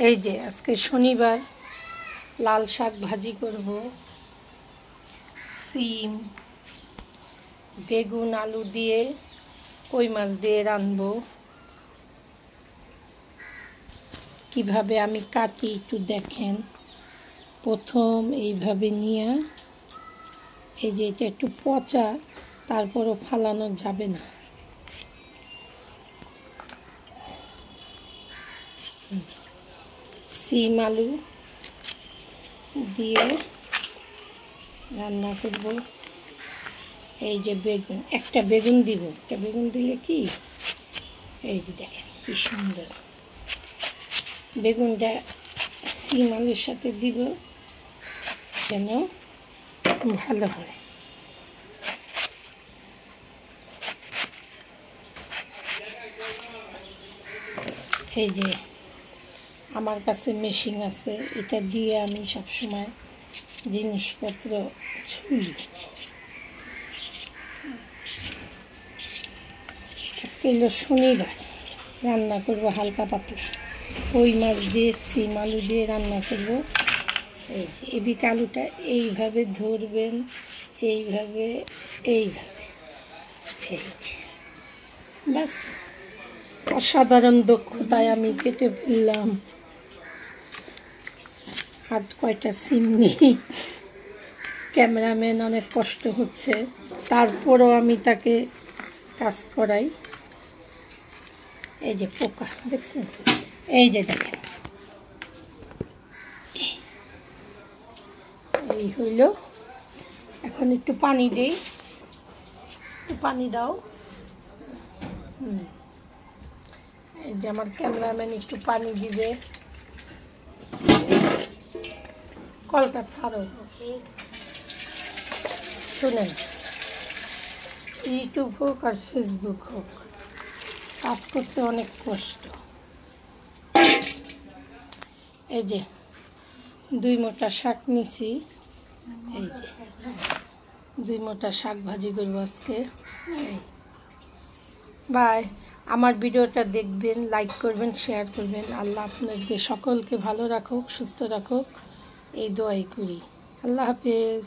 এই যে আজকে শনিবার লাল শাক ভাজি করব, সিম বেগুন আলু দিয়ে কই মাছ দিয়ে রাঁধবো। কিভাবে আমি কাটি একটু দেখেন। প্রথম এইভাবে নিয়ে, এই যে এটা একটু পচা, তারপরও ফালানো যাবে না। সিম আলু দিয়ে রান্না করব। এই যে বেগুন, একটা বেগুন দিব, একটা বেগুন দিলে কি, এই যে দেখেন কি সুন্দর বেগুনটা সিম আলুর সাথে দিব যেন ভালো হয়। এই যে আমার কাছে মেশিন আছে, এটা দিয়ে আমি সবসময় জিনিসপত্র ছুলি। আজকে হলো শনিবার, রান্না করব হালকা পাতলা কই মাছ দিয়ে সিম আলু দিয়ে রান্না করব। এই যে এবিক আলুটা এইভাবে ধরবেন, এইভাবে এইভাবে, এই যে ব্যাস। অসাধারণ দক্ষতায় আমি কেটে ফেললাম। হাত কয়টা সিম নেই, ক্যামেরাম্যান অনেক কষ্ট হচ্ছে, তারপরও আমি তাকে কাজ করাই। এই যে পোকা দেখছেন, এই যে দেখেন, এই হইল। এখন একটু পানি দিই, পানি দাও। এই যে আমার ক্যামেরাম্যান একটু পানি দিবে। কলটা ছাড়ো, শুনেন, ইউটিউব হোক আর ফেসবুক হোক, কাজ করতে অনেক কষ্ট। এই যে 2 মোটা শাক নিছি, এই যে 2 মোটা শাক ভাজি করবো আজকে। বাই। আমার ভিডিওটা দেখবেন, লাইক করবেন, শেয়ার করবেন। আল্লাহ আপনাদের সকলকে ভালো রাখুক, সুস্থ রাখুক, এই দোয়াই করি। আল্লাহ হাফেজ।